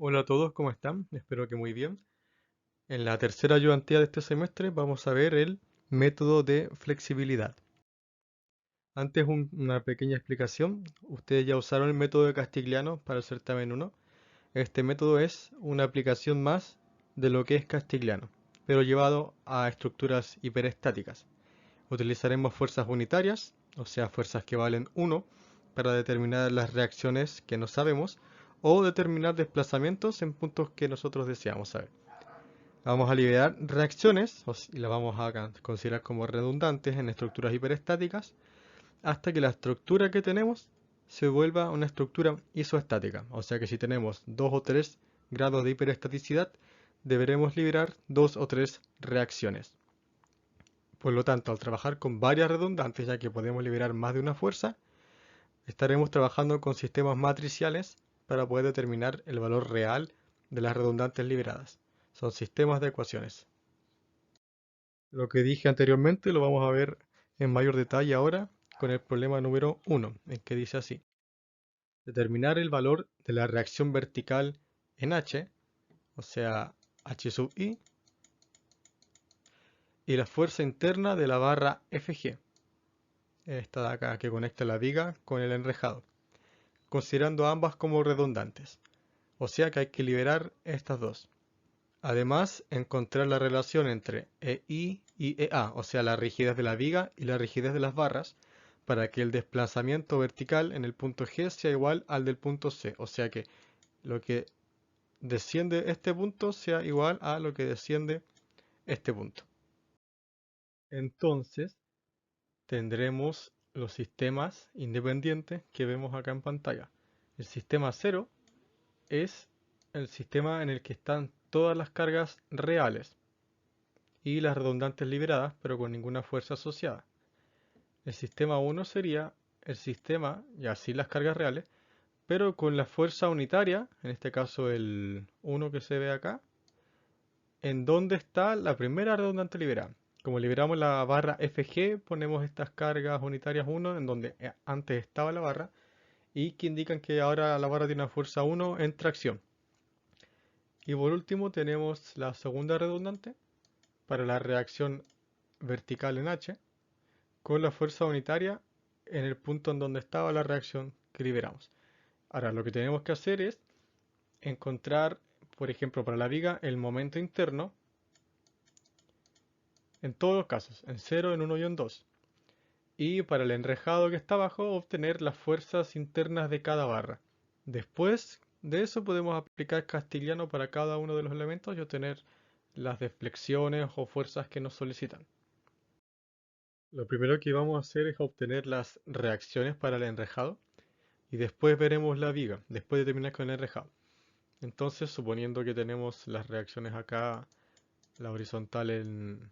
Hola a todos, ¿cómo están? Espero que muy bien. En la tercera ayudantía de este semestre vamos a ver el método de flexibilidad. Antes una pequeña explicación. Ustedes ya usaron el método de Castigliano para el certamen 1. Este método es una aplicación más de lo que es Castigliano, pero llevado a estructuras hiperestáticas. Utilizaremos fuerzas unitarias, o sea, fuerzas que valen 1, para determinar las reacciones que no sabemos o determinar desplazamientos en puntos que nosotros deseamos saber. Vamos a liberar reacciones y las vamos a considerar como redundantes en estructuras hiperestáticas hasta que la estructura que tenemos se vuelva una estructura isoestática. O sea que si tenemos 2 o 3 grados de hiperestaticidad, deberemos liberar 2 o 3 reacciones. Por lo tanto, al trabajar con varias redundantes, ya que podemos liberar más de una fuerza, estaremos trabajando con sistemas matriciales para poder determinar el valor real de las redundantes liberadas. Son sistemas de ecuaciones. Lo que dije anteriormente lo vamos a ver en mayor detalle ahora con el problema número 1, en que dice así. Determinar el valor de la reacción vertical en H, o sea, H sub I, y la fuerza interna de la barra FG, esta de acá que conecta la viga con el enrejado, considerando ambas como redundantes. O sea que hay que liberar estas dos. Además, encontrar la relación entre EI y EA, o sea, la rigidez de la viga y la rigidez de las barras, para que el desplazamiento vertical en el punto G sea igual al del punto C, o sea que lo que desciende este punto sea igual a lo que desciende este punto. Entonces, tendremos los sistemas independientes que vemos acá en pantalla. El sistema 0 es el sistema en el que están todas las cargas reales y las redundantes liberadas, pero con ninguna fuerza asociada. El sistema 1 sería el sistema, ya sin las cargas reales, pero con la fuerza unitaria, en este caso el 1 que se ve acá, en donde está la primera redundante liberada. Como liberamos la barra FG, ponemos estas cargas unitarias 1 en donde antes estaba la barra y que indican que ahora la barra tiene una fuerza 1 en tracción. Y por último tenemos la segunda redundante para la reacción vertical en H, con la fuerza unitaria en el punto en donde estaba la reacción que liberamos. Ahora lo que tenemos que hacer es encontrar, por ejemplo, para la viga, el momento interno en todos los casos, en 0, en 1 y en 2. Y para el enrejado que está abajo, obtener las fuerzas internas de cada barra. Después de eso podemos aplicar castigliano para cada uno de los elementos y obtener las deflexiones o fuerzas que nos solicitan. Lo primero que vamos a hacer es obtener las reacciones para el enrejado y después veremos la viga, después de terminar con el enrejado. Entonces, suponiendo que tenemos las reacciones acá, la horizontal en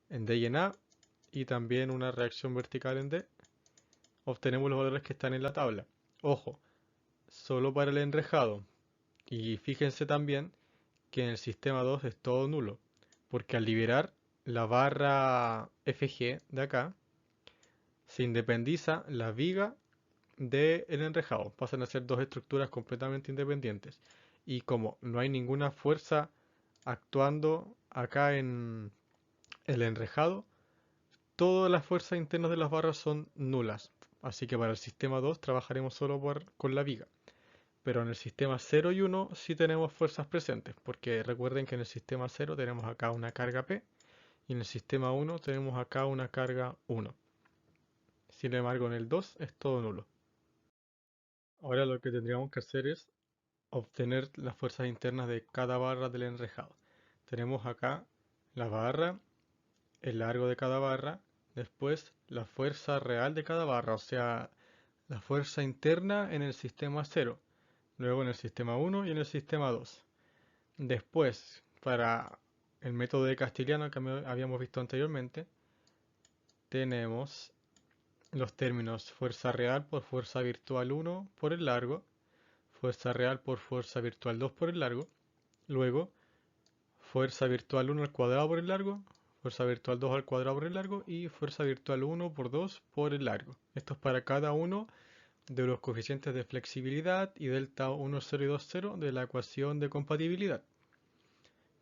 D y en A, y también una reacción vertical en D, obtenemos los valores que están en la tabla. Ojo, solo para el enrejado. Y fíjense también que en el sistema 2 es todo nulo, porque al liberar la barra FG de acá, se independiza la viga del enrejado. Pasan a ser dos estructuras completamente independientes. Y como no hay ninguna fuerza actuando acá en el enrejado, todas las fuerzas internas de las barras son nulas. Así que para el sistema 2 trabajaremos solo con la viga. Pero en el sistema 0 y 1 sí tenemos fuerzas presentes, porque recuerden que en el sistema 0 tenemos acá una carga P y en el sistema 1 tenemos acá una carga 1. Sin embargo, en el 2 es todo nulo. Ahora lo que tendríamos que hacer es obtener las fuerzas internas de cada barra del enrejado. Tenemos acá la barra, el largo de cada barra, después la fuerza real de cada barra, o sea, la fuerza interna en el sistema 0, luego en el sistema 1 y en el sistema 2. Después, para el método de Castigliano que habíamos visto anteriormente, tenemos los términos fuerza real por fuerza virtual 1 por el largo, fuerza real por fuerza virtual 2 por el largo, luego fuerza virtual 1 al cuadrado por el largo, fuerza virtual 2 al cuadrado por el largo y fuerza virtual 1 por 2 por el largo. Esto es para cada uno de los coeficientes de flexibilidad y delta 1, 0 y 2, 0 de la ecuación de compatibilidad.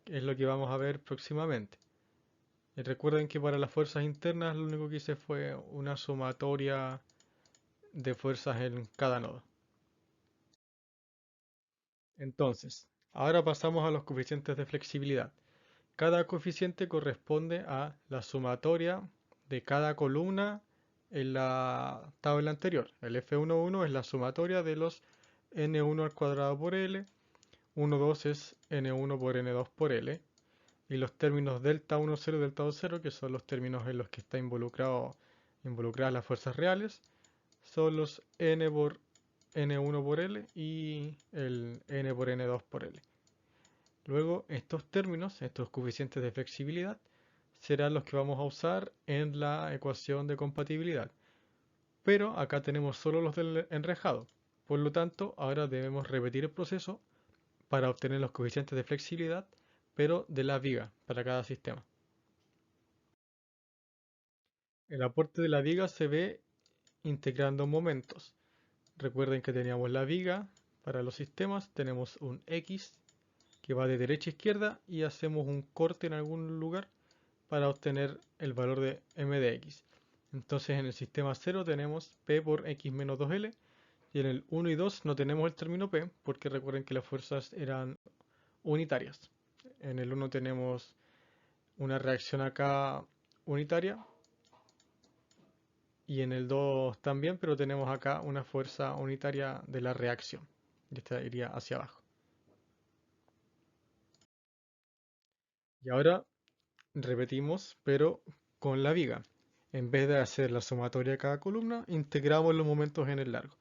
Es lo que vamos a ver próximamente. Y recuerden que para las fuerzas internas lo único que hice fue una sumatoria de fuerzas en cada nodo. Entonces, ahora pasamos a los coeficientes de flexibilidad. Cada coeficiente corresponde a la sumatoria de cada columna en la tabla anterior. El F11 es la sumatoria de los N1 al cuadrado por L, 1,2 es N1 por N2 por L, y los términos delta 1, 0 y delta 2, 0, que son los términos en los que está involucradas las fuerzas reales, son los N por N1 por L y el N por N2 por L. Luego, estos términos, estos coeficientes de flexibilidad, serán los que vamos a usar en la ecuación de compatibilidad. Pero acá tenemos solo los del enrejado. Por lo tanto, ahora debemos repetir el proceso para obtener los coeficientes de flexibilidad, pero de la viga para cada sistema. El aporte de la viga se ve integrando momentos. Recuerden que teníamos la viga para los sistemas, tenemos un X que va de derecha a izquierda y hacemos un corte en algún lugar para obtener el valor de m de x. Entonces en el sistema 0 tenemos p por x menos 2l y en el 1 y 2 no tenemos el término p porque recuerden que las fuerzas eran unitarias. En el 1 tenemos una reacción acá unitaria y en el 2 también, pero tenemos acá una fuerza unitaria de la reacción. Y esta iría hacia abajo. Y ahora repetimos, pero con la viga. En vez de hacer la sumatoria de cada columna, integramos los momentos en el largo.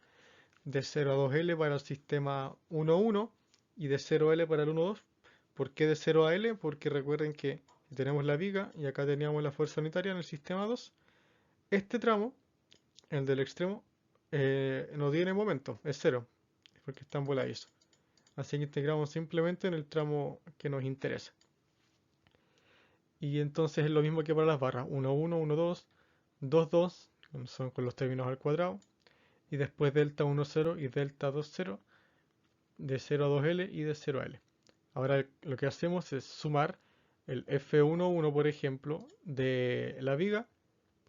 De 0 a 2L para el sistema 1,1 y de 0L para el 1,2. ¿Por qué de 0 a L? Porque recuerden que tenemos la viga y acá teníamos la fuerza unitaria en el sistema 2. Este tramo, el del extremo, no tiene momento, es 0, porque está en voladizo. Así que integramos simplemente en el tramo que nos interesa. Y entonces es lo mismo que para las barras, 1,1, 1,2, 2,2, son con los términos al cuadrado, y después delta 1,0 y delta 2,0, de 0 a 2L y de 0 a L. Ahora lo que hacemos es sumar el F11, por ejemplo, de la viga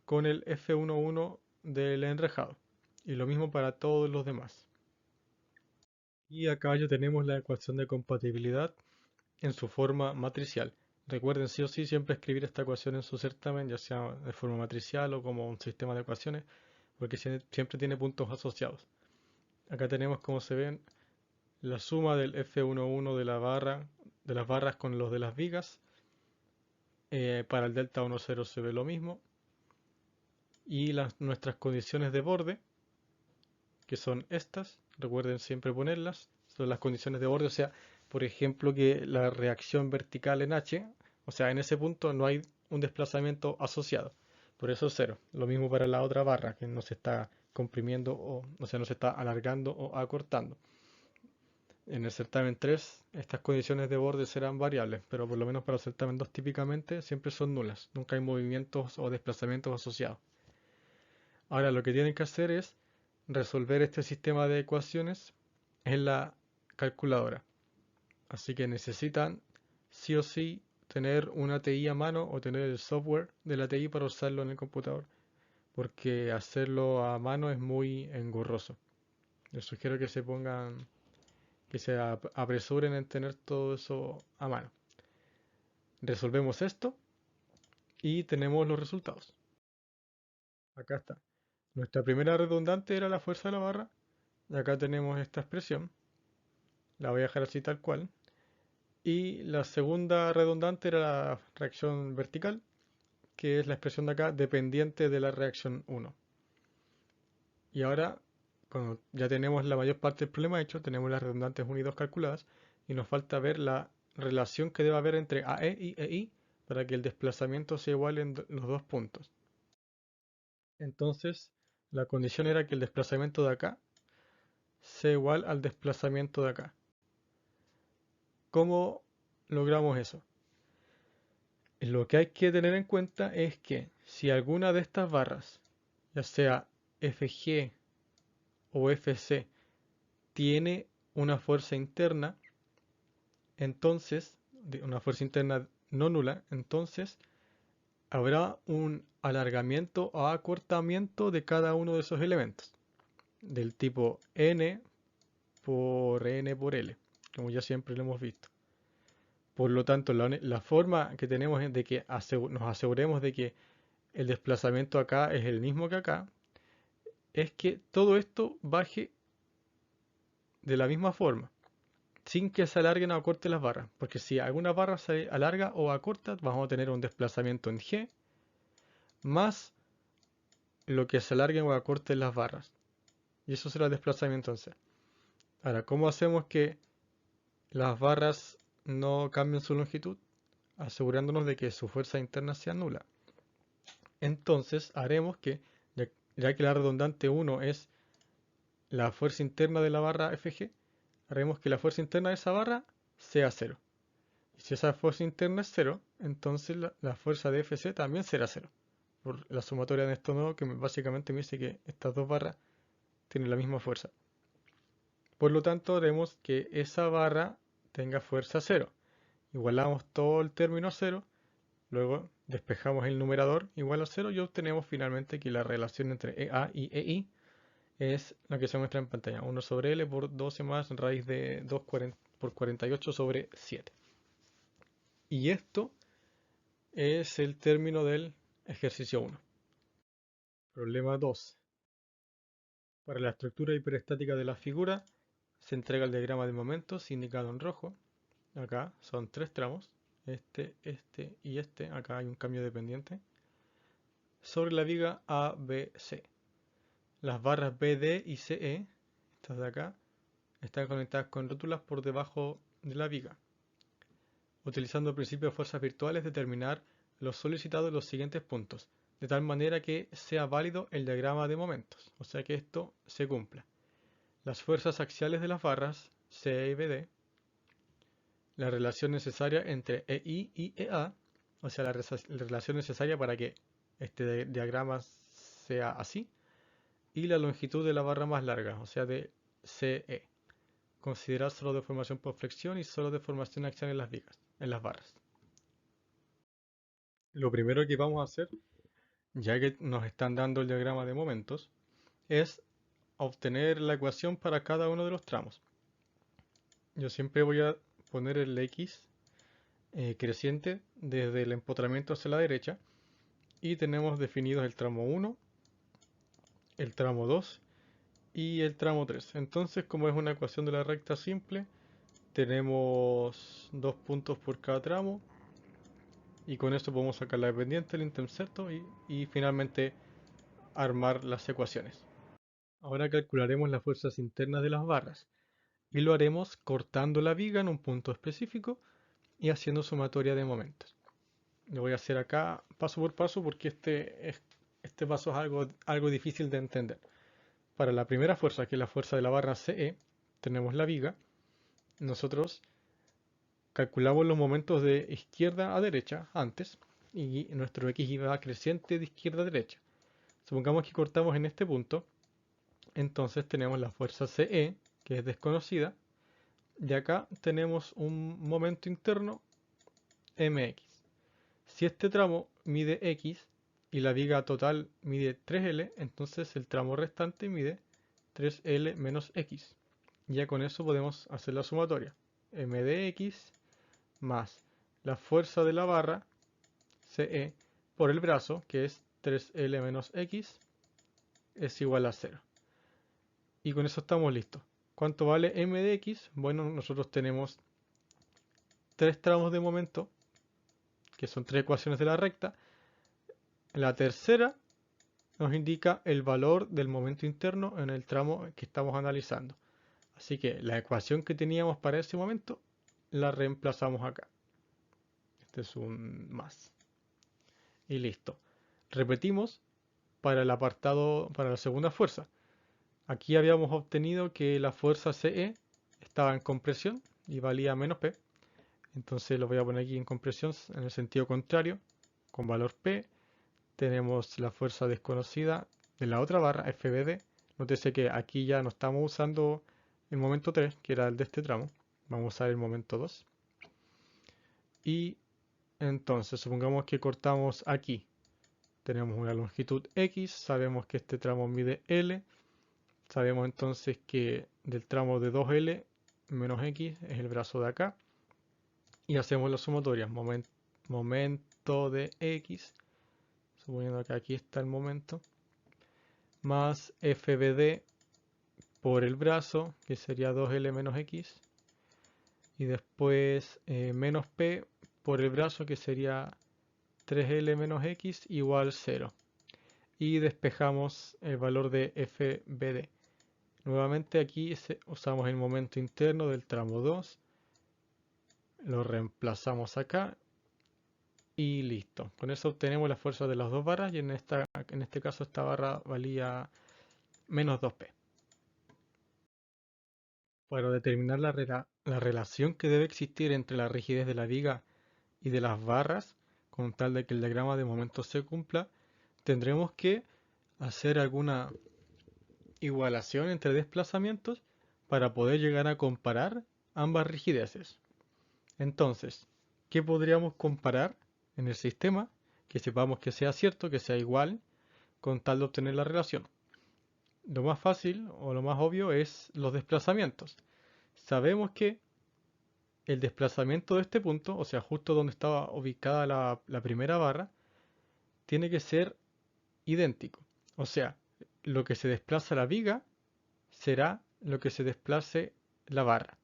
con el F11 del enrejado. Y lo mismo para todos los demás. Y acá ya tenemos la ecuación de compatibilidad en su forma matricial. Recuerden sí o sí siempre escribir esta ecuación en su certamen, ya sea de forma matricial o como un sistema de ecuaciones, porque siempre tiene puntos asociados. Acá tenemos, como se ven, la suma del F11 de las barras con los de las vigas. Para el delta 10 se ve lo mismo. Y nuestras condiciones de borde, que son estas, recuerden siempre ponerlas, son las condiciones de borde, o sea, por ejemplo, que la reacción vertical en H, o sea, en ese punto no hay un desplazamiento asociado, por eso es 0. Lo mismo para la otra barra, que no se está comprimiendo, o sea, no se está alargando o acortando. En el certamen 3, estas condiciones de borde serán variables, pero por lo menos para el certamen 2 típicamente siempre son nulas, nunca hay movimientos o desplazamientos asociados. Ahora lo que tienen que hacer es resolver este sistema de ecuaciones en la calculadora. Así que necesitan sí o sí tener una TI a mano o tener el software de la TI para usarlo en el computador, porque hacerlo a mano es muy engorroso. Les sugiero que se apresuren en tener todo eso a mano. Resolvemos esto y tenemos los resultados. Acá está. Nuestra primera redundante era la fuerza de la barra. Y acá tenemos esta expresión. La voy a dejar así tal cual. Y la segunda redundante era la reacción vertical, que es la expresión de acá dependiente de la reacción 1. Y ahora, cuando ya tenemos la mayor parte del problema hecho, tenemos las redundantes 1 y 2 calculadas, y nos falta ver la relación que debe haber entre AE y EI para que el desplazamiento sea igual en los dos puntos. Entonces, la condición era que el desplazamiento de acá sea igual al desplazamiento de acá. ¿Cómo logramos eso? Lo que hay que tener en cuenta es que si alguna de estas barras, ya sea FG o FC tiene una fuerza interna, entonces, una fuerza interna no nula, entonces habrá un alargamiento o acortamiento de cada uno de esos elementos, del tipo n por n por l, como ya siempre lo hemos visto. Por lo tanto, la forma que tenemos de que nos aseguremos de que el desplazamiento acá es el mismo que acá, es que todo esto baje de la misma forma, sin que se alarguen o acorten las barras. Porque si alguna barra se alarga o acorta, vamos a tener un desplazamiento en G más lo que se alarguen o acorten las barras. Y eso será el desplazamiento en C. Ahora, ¿cómo hacemos que las barras no cambien su longitud? Asegurándonos de que su fuerza interna sea nula. Entonces haremos que, ya que la redundante 1 es la fuerza interna de la barra FG, haremos que la fuerza interna de esa barra sea 0. Y si esa fuerza interna es 0, entonces la fuerza de FC también será 0. Por la sumatoria de esto nuevo que básicamente me dice que estas dos barras tienen la misma fuerza. Por lo tanto, haremos que esa barra tenga fuerza 0. Igualamos todo el término a 0. Luego despejamos el numerador igual a 0 y obtenemos finalmente que la relación entre EA y EI es la que se muestra en pantalla. 1 sobre L por 12 más raíz de 2 por 48 sobre 7. Y esto es el término del ejercicio 1. Problema 2. Para la estructura hiperestática de la figura se entrega el diagrama de momentos indicado en rojo. Acá son 3 tramos. Este y este. Acá hay un cambio de pendiente. Sobre la viga ABC. Las barras BD y CE, estas de acá, están conectadas con rótulas por debajo de la viga. Utilizando el principio de fuerzas virtuales, determinar lo solicitado en los siguientes puntos, de tal manera que sea válido el diagrama de momentos, o sea que esto se cumpla. Las fuerzas axiales de las barras CE y BD, la relación necesaria entre EI y EA, o sea la relación necesaria para que este diagrama sea así, y la longitud de la barra más larga, o sea de CE. Considerar solo deformación por flexión y solo deformación axial en las vigas, en las barras. Lo primero que vamos a hacer, ya que nos están dando el diagrama de momentos, es obtener la ecuación para cada uno de los tramos. Yo siempre voy a poner el X creciente desde el empotramiento hacia la derecha y tenemos definidos el tramo 1, el tramo 2 y el tramo 3. Entonces, como es una ecuación de la recta simple, tenemos 2 puntos por cada tramo y con esto podemos sacar la dependiente, el intercepto y finalmente armar las ecuaciones. Ahora calcularemos las fuerzas internas de las barras y lo haremos cortando la viga en un punto específico y haciendo sumatoria de momentos. Lo voy a hacer acá paso por paso porque este paso es algo difícil de entender. Para la primera fuerza, que es la fuerza de la barra CE, tenemos la viga. Nosotros calculamos los momentos de izquierda a derecha antes y nuestro X iba creciente de izquierda a derecha. Supongamos que cortamos en este punto, entonces tenemos la fuerza CE, que es desconocida, y acá tenemos un momento interno mx. Si este tramo mide x y la viga total mide 3L, entonces el tramo restante mide 3L menos x. Ya con eso podemos hacer la sumatoria. M de x más la fuerza de la barra CE por el brazo, que es 3L menos x, es igual a 0. Y con eso estamos listos. ¿Cuánto vale m de x? Bueno, nosotros tenemos 3 tramos de momento, que son 3 ecuaciones de la recta. La tercera nos indica el valor del momento interno en el tramo que estamos analizando. Así que la ecuación que teníamos para ese momento la reemplazamos acá. Este es un más. Y listo. Repetimos para el apartado, para la segunda fuerza. Aquí habíamos obtenido que la fuerza CE estaba en compresión y valía menos P. Entonces lo voy a poner aquí en compresión en el sentido contrario, con valor P. Tenemos la fuerza desconocida de la otra barra, FBD, Nótese que aquí ya no estamos usando el momento 3, que era el de este tramo. Vamos a usar el momento 2. Y entonces, supongamos que cortamos aquí. Tenemos una longitud X, sabemos que este tramo mide L. Sabemos entonces que del tramo de 2L menos X es el brazo de acá. Y hacemos las sumatorias. Momento de X, suponiendo que aquí está el momento, más FBD por el brazo, que sería 2L menos X, y después menos P por el brazo, que sería 3L menos X igual 0. Y despejamos el valor de FBD. Nuevamente aquí usamos el momento interno del tramo 2, lo reemplazamos acá y listo. Con eso obtenemos la fuerza de las dos barras y en este caso esta barra valía menos 2P. Para determinar la relación que debe existir entre la rigidez de la viga y de las barras, con tal de que el diagrama de momento se cumpla, tendremos que hacer alguna igualación entre desplazamientos para poder llegar a comparar ambas rigideces. Entonces, ¿qué podríamos comparar en el sistema? Que sepamos que sea cierto, que sea igual, con tal de obtener la relación. Lo más fácil o lo más obvio es los desplazamientos. Sabemos que el desplazamiento de este punto, o sea, justo donde estaba ubicada la primera barra, tiene que ser idéntico. O sea, lo que se desplaza la viga será lo que se desplace la barra.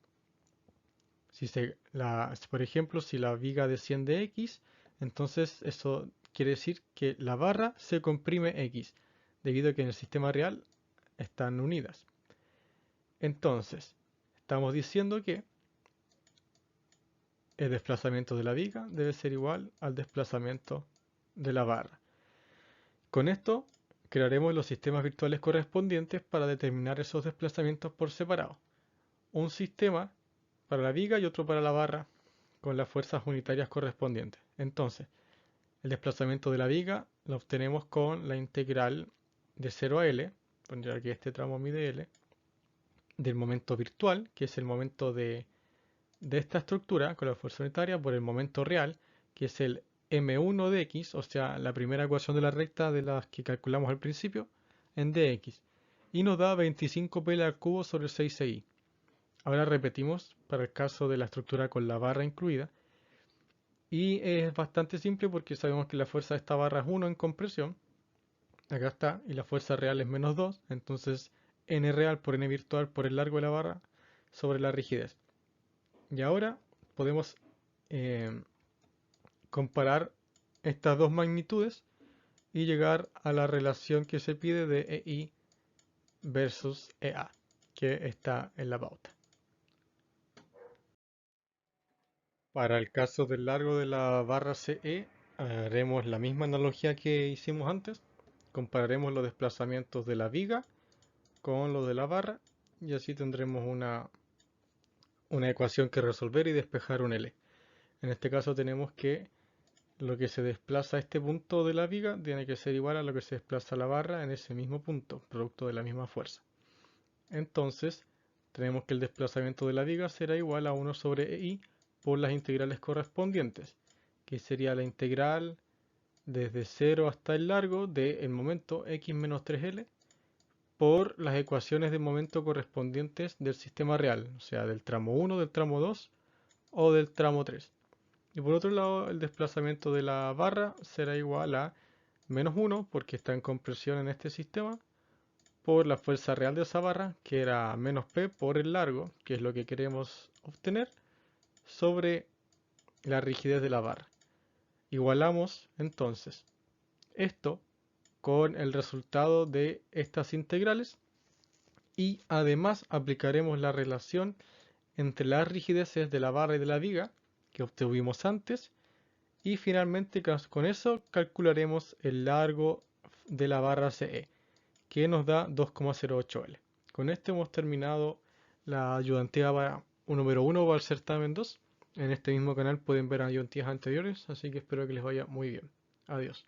Por ejemplo, si la viga desciende X, entonces eso quiere decir que la barra se comprime X, debido a que en el sistema real están unidas. Entonces, estamos diciendo que el desplazamiento de la viga debe ser igual al desplazamiento de la barra. Con esto, crearemos los sistemas virtuales correspondientes para determinar esos desplazamientos por separado. Un sistema para la viga y otro para la barra con las fuerzas unitarias correspondientes. Entonces, el desplazamiento de la viga lo obtenemos con la integral de 0 a L, pondré que este tramo mide L, del momento virtual, que es el momento de esta estructura con la fuerza unitaria, por el momento real, que es el m1 de x, o sea, la primera ecuación de la recta de las que calculamos al principio, en dx, y nos da 25p al cubo sobre 6i. Ahora repetimos para el caso de la estructura con la barra incluida, y es bastante simple porque sabemos que la fuerza de esta barra es 1 en compresión, acá está, y la fuerza real es menos 2, entonces n real por n virtual por el largo de la barra sobre la rigidez. Y ahora podemos comparar estas dos magnitudes y llegar a la relación que se pide de EI versus EA, que está en la pauta. Para el caso del largo de la barra CE, haremos la misma analogía que hicimos antes. Compararemos los desplazamientos de la viga con los de la barra y así tendremos una ecuación que resolver y despejar un L. En este caso tenemos que lo que se desplaza a este punto de la viga tiene que ser igual a lo que se desplaza a la barra en ese mismo punto, producto de la misma fuerza. Entonces, tenemos que el desplazamiento de la viga será igual a 1 sobre i por las integrales correspondientes, que sería la integral desde 0 hasta el largo del momento x menos 3L por las ecuaciones de momento correspondientes del sistema real, o sea, del tramo 1, del tramo 2 o del tramo 3. Y por otro lado, el desplazamiento de la barra será igual a menos 1, porque está en compresión en este sistema, por la fuerza real de esa barra, que era menos P por el largo, que es lo que queremos obtener, sobre la rigidez de la barra. Igualamos entonces esto con el resultado de estas integrales y además aplicaremos la relación entre las rigideces de la barra y de la viga que obtuvimos antes y finalmente con eso calcularemos el largo de la barra CE, que nos da 2,08L. Con esto hemos terminado la ayudantía número 1 para el certamen 2. En este mismo canal pueden ver ayudantías anteriores, así que espero que les vaya muy bien. Adiós.